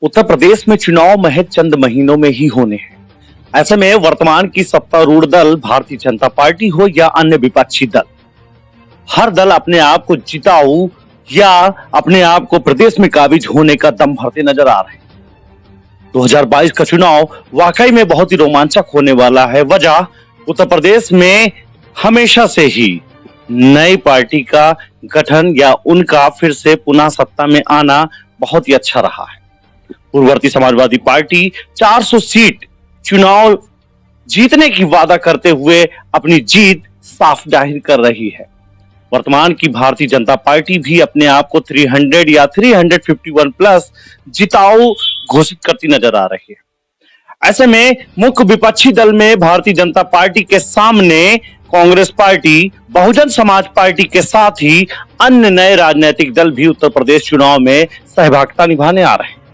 उत्तर प्रदेश में चुनाव महज चंद महीनों में ही होने हैं। ऐसे में वर्तमान की सत्तारूढ़ दल भारतीय जनता पार्टी हो या अन्य विपक्षी दल, हर दल अपने आप को जिताऊ या अपने आप को प्रदेश में काबिज होने का दम भरते नजर आ रहे हैं। 2022 का चुनाव वाकई में बहुत ही रोमांचक होने वाला है। वजह उत्तर प्रदेश में हमेशा से ही नई पार्टी का गठन या उनका फिर से पुनः सत्ता में आना बहुत ही अच्छा रहा है। पूर्ववर्ती समाजवादी पार्टी 400 सीट चुनाव जीतने की वादा करते हुए अपनी जीत साफ जाहिर कर रही है। वर्तमान की भारतीय जनता पार्टी भी अपने आप को 300 या 351 प्लस जिताऊ घोषित करती नजर आ रही है। ऐसे में मुख्य विपक्षी दल में भारतीय जनता पार्टी के सामने कांग्रेस पार्टी, बहुजन समाज पार्टी के साथ ही अन्य नए राजनीतिक दल भी उत्तर प्रदेश चुनाव में सहभागिता निभाने आ रहे हैं।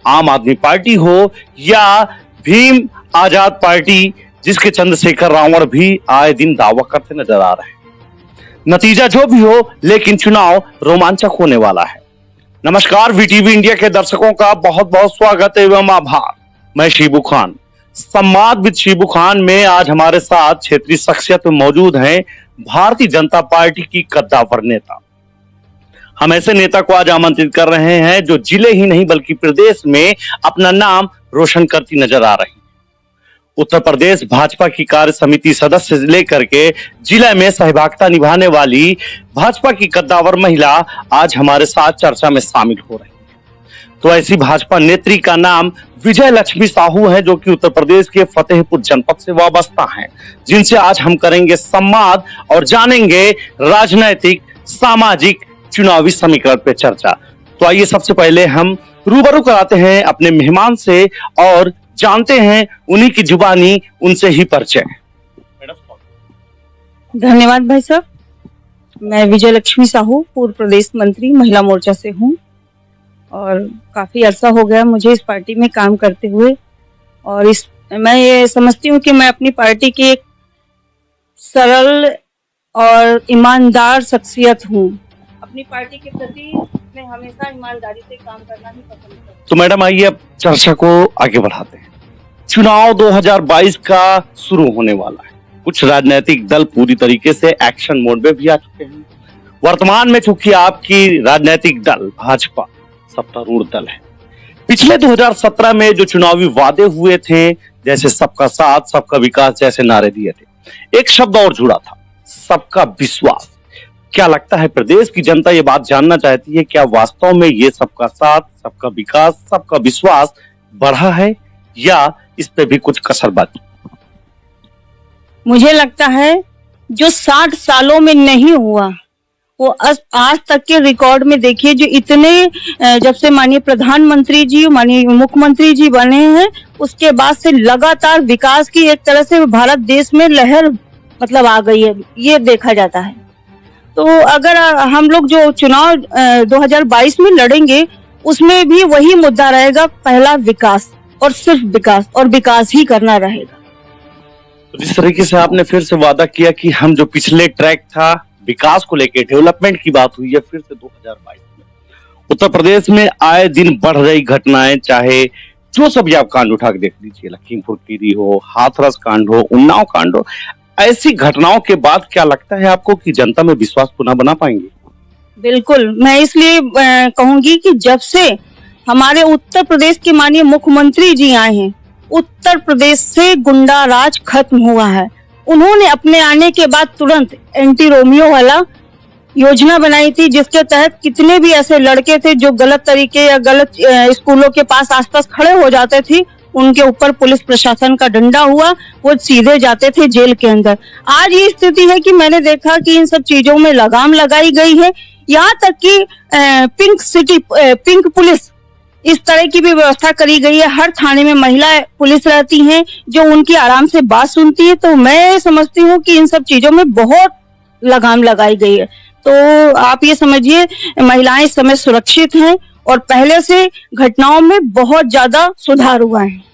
आम आदमी पार्टी हो या भीम आजाद पार्टी, जिसके चंद्रशेखर रावण भी आए दिन दावा करते नजर आ रहे हैं। नतीजा जो भी हो, लेकिन चुनाव रोमांचक होने वाला है। नमस्कार, वीटीवी इंडिया के दर्शकों का बहुत बहुत स्वागत एवं आभार। मैं शिबू खान। संवाद विद शिबू खान में आज हमारे साथ क्षेत्रीय शख्सियत मौजूद हैं भारतीय जनता पार्टी की कद्दावर नेता। हम ऐसे नेता को आज आमंत्रित कर रहे हैं जो जिले ही नहीं बल्कि प्रदेश में अपना नाम रोशन करती नजर आ रही। उत्तर प्रदेश भाजपा की कार्य समिति सदस्य से लेकर के जिले में सहभागिता निभाने वाली भाजपा की कद्दावर महिला आज हमारे साथ चर्चा में शामिल हो रही है। तो ऐसी भाजपा नेत्री का नाम विजय लक्ष्मी साहू है, जो कि उत्तर प्रदेश के फतेहपुर जनपद से वाबस्ता हैं, जिनसे आज हम करेंगे संवाद और जानेंगे राजनैतिक, सामाजिक, चुनावी समीकरण पे चर्चा। तो आइए सबसे पहले हम रूबरू कराते हैं अपने मेहमान से और जानते हैं उन्हीं की जुबानी उनसे ही परिचय। धन्यवाद भाई साहब। मैं विजय लक्ष्मी साहू, पूर्व प्रदेश मंत्री, महिला मोर्चा से हूँ और काफी अरसा हो गया मुझे इस पार्टी में काम करते हुए। और मैं ये समझती हूँ कि मैं अपनी पार्टी की एक सरल और ईमानदार शख्सियत हूँ। अपनी पार्टी के प्रति मैं हमेशा ईमानदारी से काम करना ही पसंद करती हूँ। तो मैडम आइए अब चर्चा को आगे बढ़ाते हैं। चुनाव 2022 का शुरू होने वाला है। कुछ राजनीतिक दल पूरी तरीके से एक्शन मोड में भी आ चुके हैं। वर्तमान में चूंकि आपकी राजनीतिक दल भाजपा सत्तारूढ़ दल है, पिछले 2017 में जो चुनावी वादे हुए थे, जैसे सबका साथ, सबका विकास जैसे नारे दिए थे, एक शब्द और जुड़ा था, सबका विश्वास। क्या लगता है प्रदेश की जनता ये बात जानना चाहती है, क्या वास्तव में ये सबका साथ, सबका विकास, सबका विश्वास बढ़ा है या इस पे भी कुछ कसर बाकी? मुझे लगता है जो 60 सालों में नहीं हुआ वो आज तक के रिकॉर्ड में देखिए। जो इतने जब से माननीय प्रधानमंत्री जी, माननीय मुख्यमंत्री जी बने हैं, उसके बाद से लगातार विकास की एक तरह से भारत देश में लहर मतलब आ गई है, ये देखा जाता है। तो अगर हम लोग जो चुनाव 2022 में लड़ेंगे उसमें भी वही मुद्दा रहेगा, पहला विकास और सिर्फ विकास, और विकास ही करना रहेगा। तो जिस तरीके से आपने फिर से वादा किया कि हम जो पिछले ट्रैक था विकास को लेकर, डेवलपमेंट की बात हुई है, फिर से 2022 में उत्तर प्रदेश में आए दिन बढ़ रही घटनाएं, चाहे जो सब आप कांड उठा के देख लीजिए, लखीमपुर खीरी हो, हाथरस कांड हो, उन्नाव कांड हो, ऐसी घटनाओं के बाद क्या लगता है आपको कि जनता में विश्वास पुनः बना पाएंगे? बिल्कुल, मैं इसलिए कहूंगी कि जब से हमारे उत्तर प्रदेश के माननीय मुख्यमंत्री जी आए हैं, उत्तर प्रदेश से गुंडा राज खत्म हुआ है। उन्होंने अपने आने के बाद तुरंत एंटी रोमियो वाला योजना बनाई थी, जिसके तहत कितने भी ऐसे लड़के थे जो गलत तरीके या गलत स्कूलों के पास आसपास खड़े हो जाते थे, उनके ऊपर पुलिस प्रशासन का डंडा हुआ, वो सीधे जाते थे जेल के अंदर। आज ये स्थिति है कि मैंने देखा कि इन सब चीजों में लगाम लगाई गई है। यहाँ तक कि पिंक पुलिस, इस तरह की भी व्यवस्था करी गई है। हर थाने में महिला पुलिस रहती हैं जो उनकी आराम से बात सुनती है। तो मैं समझती हूँ कि इन सब चीजों में बहुत लगाम लगाई गई है। तो आप ये समझिए, महिलाएं इस समय सुरक्षित हैं और पहले से घटनाओं में बहुत ज्यादा सुधार हुआ है।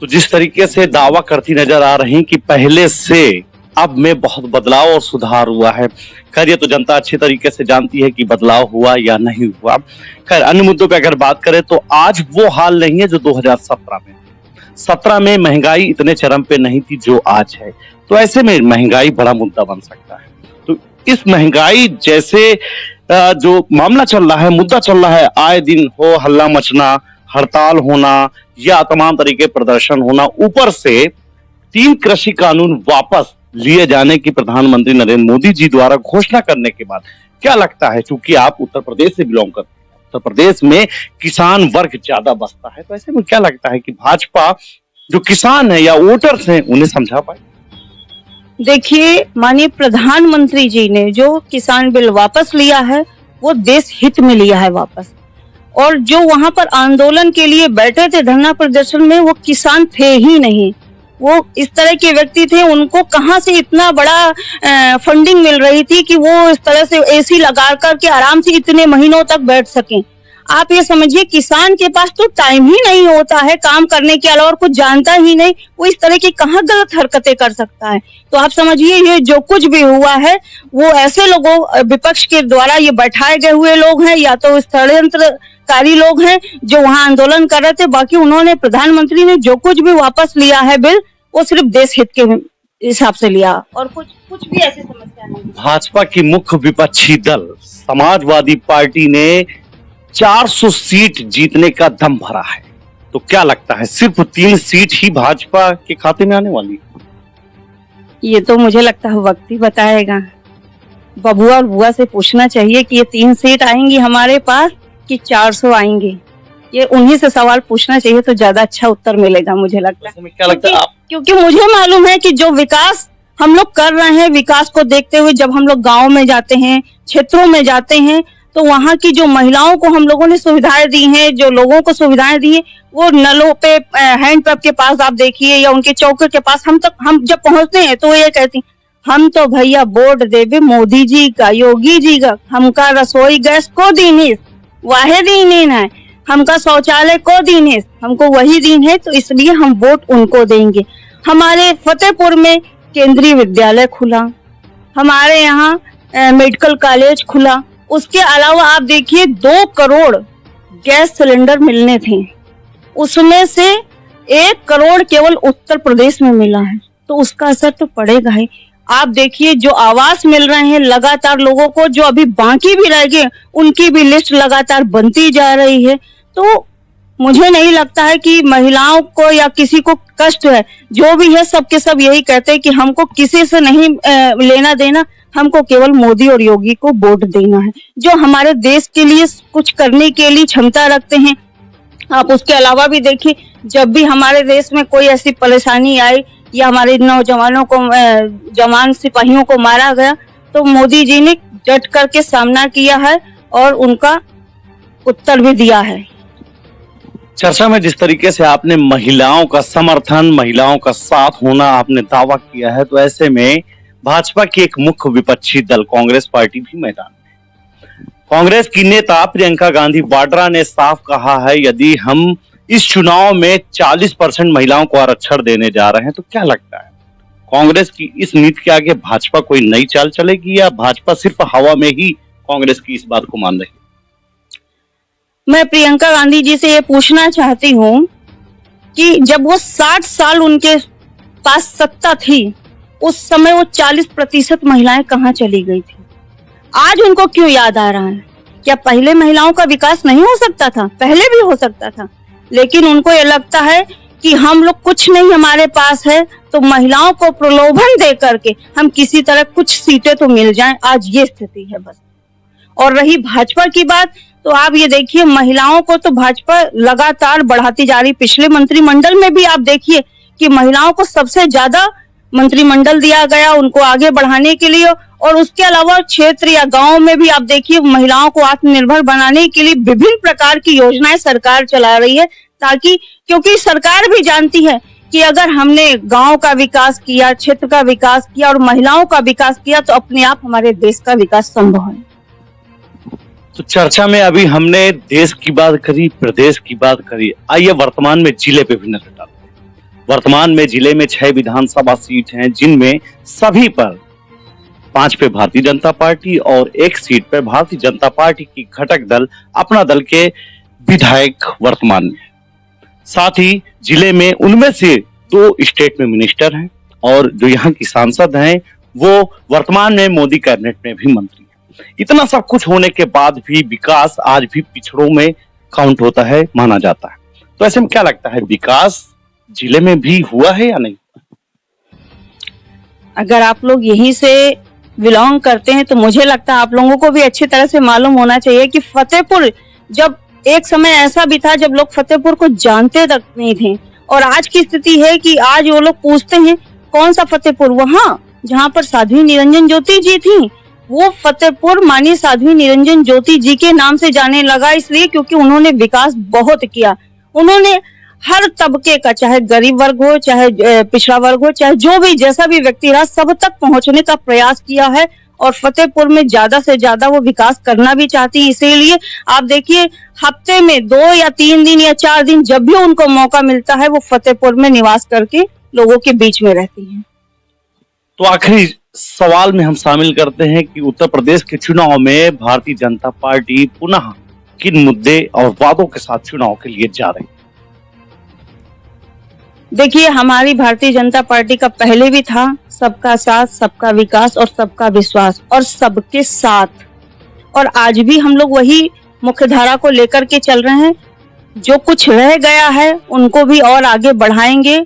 तो जिस तरीके से दावा करती नजर आ रही कि पहले से अब में बहुत बदलाव और सुधार हुआ है। खैर ये तो जनता अच्छी तरीके से जानती है कि बदलाव हुआ या नहीं हुआ। खैर अन्य मुद्दों पे अगर बात करें तो आज वो हाल नहीं है जो 2017 में। 17 में महंगाई इतने चरम पे नहीं थी जो आज है, तो ऐसे में महंगाई बड़ा मुद्दा बन सकता है। तो इस महंगाई जैसे जो मामला चल रहा है, मुद्दा चल रहा है, आए दिन हो हल्ला मचना, हड़ताल होना या तमाम तरीके प्रदर्शन होना, ऊपर से 3 कृषि कानून वापस लिए जाने की प्रधानमंत्री नरेंद्र मोदी जी द्वारा घोषणा करने के बाद क्या लगता है, क्योंकि आप उत्तर प्रदेश से बिलोंग करते हैं, उत्तर प्रदेश में किसान वर्ग ज्यादा बसता है, तो ऐसे में क्या लगता है कि भाजपा जो किसान है या वोटर्स हैं उन्हें समझा पाए? देखिए, माननीय प्रधानमंत्री जी ने जो किसान बिल वापस लिया है वो देश हित में लिया है वापस। और जो वहां पर आंदोलन के लिए बैठे थे धरना प्रदर्शन में, वो किसान थे ही नहीं, वो इस तरह के व्यक्ति थे। उनको कहां से इतना बड़ा फंडिंग मिल रही थी कि वो इस तरह से एसी लगा करके आराम से इतने महीनों तक बैठ सकें। आप ये समझिए, किसान के पास तो टाइम ही नहीं होता है काम करने के अलावा, और कुछ जानता ही नहीं, वो इस तरह की कहाँ गलत हरकतें कर सकता है। तो आप समझिए ये जो कुछ भी हुआ है वो ऐसे लोगों, विपक्ष के द्वारा ये बैठाए गए हुए लोग हैं या तो षड्यंत्रकारी लोग हैं जो वहां आंदोलन कर रहे थे। बाकी उन्होंने, प्रधानमंत्री ने जो कुछ भी वापस लिया है बिल, वो सिर्फ देश हित के हिसाब से लिया और कुछ भी ऐसी समस्या नहीं। भाजपा की मुख्य विपक्षी दल समाजवादी पार्टी ने 400 सीट जीतने का दम भरा है, तो क्या लगता है सिर्फ 3 सीट ही भाजपा के खाते में आने वाली है? ये तो मुझे लगता है वक्त ही बताएगा। बबुआ और बुआ से पूछना चाहिए कि ये 3 सीट आएंगी हमारे पास कि 400 आएंगे। ये उन्हीं से सवाल पूछना चाहिए तो ज्यादा अच्छा उत्तर मिलेगा मुझे लगता है। क्या लगता है आप? क्योंकि मुझे मालूम है कि जो विकास हम लोग कर रहे हैं, विकास को देखते हुए जब हम लोग गाँव में जाते हैं, क्षेत्रों में जाते हैं, तो वहाँ की जो महिलाओं को हम लोगों ने सुविधाएं दी हैं, जो लोगों को सुविधाएं दी हैं, वो नलों पे, हैंडपंप के पास आप देखिए या उनके चौके के पास हम जब पहुंचते हैं तो ये कहती, हम तो भैया वोट देवे मोदी जी का, योगी जी का, हमका रसोई गैस को दीनिस, वाहे दीन है, हमका शौचालय को दीनिस, हमको वही दीन है, तो इसलिए हम वोट उनको देंगे। हमारे फतेहपुर में केंद्रीय विद्यालय खुला, हमारे यहाँ मेडिकल कॉलेज खुला, उसके अलावा आप देखिए 2 करोड़ गैस सिलेंडर मिलने थे, उसमें से 1 करोड़ केवल उत्तर प्रदेश में मिला है, तो उसका असर तो पड़ेगा ही। आप देखिए जो आवास मिल रहे हैं लगातार लोगों को, जो अभी बाकी भी रह गए उनकी भी लिस्ट लगातार बनती जा रही है। तो मुझे नहीं लगता है कि महिलाओं को या किसी को कष्ट है, जो भी है सबके सब यही कहते हैं कि हमको किसी से नहीं लेना देना, हमको केवल मोदी और योगी को वोट देना है, जो हमारे देश के लिए कुछ करने के लिए क्षमता रखते हैं। आप उसके अलावा भी देखिए, जब भी हमारे देश में कोई ऐसी परेशानी आई या हमारे नौजवानों को, जवान सिपाहियों को मारा गया, तो मोदी जी ने डट करके सामना किया है और उनका उत्तर भी दिया है। चर्चा में जिस तरीके से आपने महिलाओं का समर्थन, महिलाओं का साथ होना आपने दावा किया है, तो ऐसे में भाजपा की एक मुख्य विपक्षी दल कांग्रेस पार्टी भी मैदान में। कांग्रेस की नेता प्रियंका गांधी वाड्रा ने साफ कहा है, यदि हम इस चुनाव में 40% महिलाओं को आरक्षण देने जा रहे हैं, तो क्या लगता है कांग्रेस की इस नीति के आगे भाजपा कोई नई चाल चलेगी या भाजपा सिर्फ हवा में ही कांग्रेस की इस बात को मान रही है? मैं प्रियंका गांधी जी से ये पूछना चाहती हूँ कि जब वो 60 साल उनके पास सत्ता थी, उस समय वो 40% महिलाएं कहाँ चली गई थी? आज उनको क्यों याद आ रहा है? क्या पहले महिलाओं का विकास नहीं हो सकता था? पहले भी हो सकता था, लेकिन उनको ये लगता है कि हम लोग कुछ नहीं हमारे पास है, तो महिलाओं को प्रलोभन दे करके हम किसी तरह कुछ सीटें तो मिल जाएं। आज ये स्थिति है बस। और रही भाजपा की बात, तो आप ये देखिए, महिलाओं को तो भाजपा लगातार बढ़ाती जा रही। पिछले मंत्रिमंडल में भी आप देखिए कि महिलाओं को सबसे ज्यादा मंत्रिमंडल दिया गया उनको आगे बढ़ाने के लिए। और उसके अलावा क्षेत्र या गांव में भी आप देखिए, महिलाओं को आत्मनिर्भर बनाने के लिए विभिन्न प्रकार की योजनाएं सरकार चला रही है, ताकि, क्योंकि सरकार भी जानती है कि अगर हमने गांव का विकास किया, क्षेत्र का विकास किया और महिलाओं का विकास किया, तो अपने आप हमारे देश का विकास संभव है। तो चर्चा में अभी हमने देश की बात करी, प्रदेश की बात करी, आइए वर्तमान में जिले पे भी नजर डालते हैं। वर्तमान में जिले में 6 विधानसभा सीट हैं, जिनमें सभी पर 5 पे भारतीय जनता पार्टी और 1 सीट पर भारतीय जनता पार्टी की घटक दल अपना दल के विधायक वर्तमान में। साथ ही जिले में उनमें से 2 स्टेट में मिनिस्टर हैं और जो यहाँ की सांसद हैं वो वर्तमान में मोदी कैबिनेट में भी मंत्री हैं। इतना सब कुछ होने के बाद भी विकास आज भी पिछड़ों में काउंट होता है, माना जाता है। तो ऐसे में क्या लगता है, विकास जिले में भी हुआ है या नहीं? अगर आप लोग यहीं से बिलोंग करते हैं तो मुझे लगता है आप लोगों को भी अच्छी तरह से मालूम होना चाहिए कि फतेहपुर, जब एक समय ऐसा भी था जब लोग फतेहपुर को जानते तक नहीं थे, और आज की स्थिति है कि आज वो लोग पूछते हैं कौन सा फतेहपुर, वहाँ जहाँ पर साध्वी निरंजन ज्योति जी थी, वो फतेहपुर माननीय साध्वी निरंजन ज्योति जी के नाम से जाने लगा, इसलिए क्योंकि उन्होंने विकास बहुत किया। उन्होंने हर तबके का, चाहे गरीब वर्ग हो, चाहे पिछड़ा वर्ग हो, चाहे जो भी जैसा भी व्यक्ति रहा, सब तक पहुंचने का प्रयास किया है और फतेहपुर में ज्यादा से ज्यादा वो विकास करना भी चाहती है। इसीलिए आप देखिए हफ्ते में 2 या 3 दिन या 4 दिन जब भी उनको मौका मिलता है वो फतेहपुर में निवास करके लोगों के बीच में रहती हैं। तो आखिरी सवाल में हम शामिल करते हैं कि उत्तर प्रदेश के चुनाव में भारतीय जनता पार्टी पुनः किन मुद्दे और वादों के साथ चुनाव के लिए जा रही है? देखिए, हमारी भारतीय जनता पार्टी का पहले भी था सबका साथ, सबका विकास और सबका विश्वास और सबके साथ, और आज भी हम लोग वही मुख्य धारा को लेकर के चल रहे हैं। जो कुछ रह गया है उनको भी और आगे बढ़ाएंगे।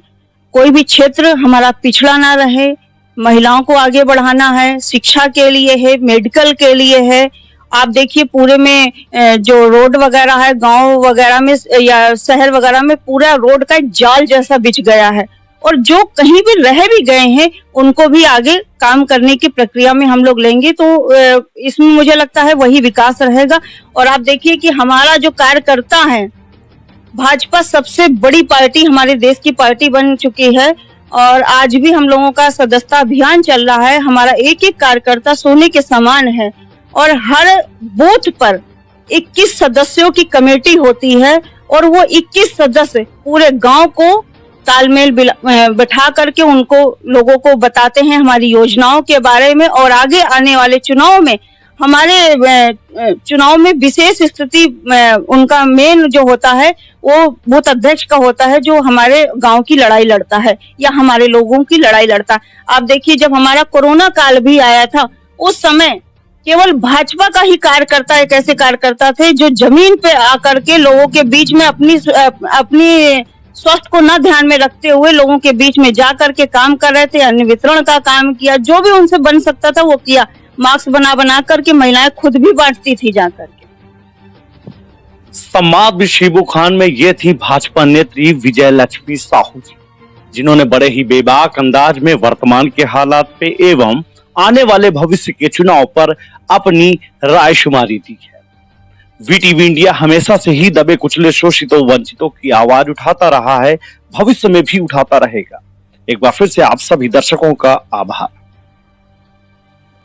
कोई भी क्षेत्र हमारा पिछड़ा ना रहे, महिलाओं को आगे बढ़ाना है, शिक्षा के लिए है, मेडिकल के लिए है। आप देखिए पूरे में जो रोड वगैरह है, गांव वगैरह में या शहर वगैरह में पूरा रोड का जाल जैसा बिछ गया है, और जो कहीं भी रह भी गए हैं उनको भी आगे काम करने की प्रक्रिया में हम लोग लेंगे। तो इसमें मुझे लगता है वही विकास रहेगा। और आप देखिए कि हमारा जो कार्यकर्ता है, भाजपा सबसे बड़ी पार्टी हमारे देश की पार्टी बन चुकी है और आज भी हम लोगों का सदस्यता अभियान चल रहा है। हमारा एक एक कार्यकर्ता सोने के समान है और हर बूथ पर 21 सदस्यों की कमेटी होती है और वो 21 सदस्य पूरे गांव को तालमेल बैठा करके उनको लोगों को बताते हैं हमारी योजनाओं के बारे में, और आगे आने वाले चुनाव में हमारे चुनाव में विशेष स्थिति उनका मेन जो होता है वो बूथ अध्यक्ष का होता है, जो हमारे गांव की लड़ाई लड़ता है या हमारे लोगों की लड़ाई लड़ता है। आप देखिए जब हमारा कोरोना काल भी आया था उस समय केवल भाजपा का ही कार्यकर्ता एक ऐसे कार्यकर्ता थे जो जमीन पे आकर के लोगों के बीच में अपनी स्वास्थ्य को न ध्यान में रखते हुए लोगों के बीच में जा करके काम कर रहे थे। अन्न वितरण का काम किया, जो भी उनसे बन सकता था वो किया। मास्क बना करके महिलाएं खुद भी बांटती थी जाकर के। संवाद भी शिबू खान में ये थी भाजपा नेत्री विजय लक्ष्मी साहू जी, जिन्होंने बड़े ही बेबाक अंदाज में वर्तमान के हालात पे एवं आने वाले भविष्य के चुनाव पर अपनी राय शुमारी दी है। वीटीवी इंडिया हमेशा से ही दबे कुचले शोषितों वंचितों की आवाज उठाता रहा है, भविष्य में भी उठाता रहेगा। एक बार फिर से आप सभी दर्शकों का आभार।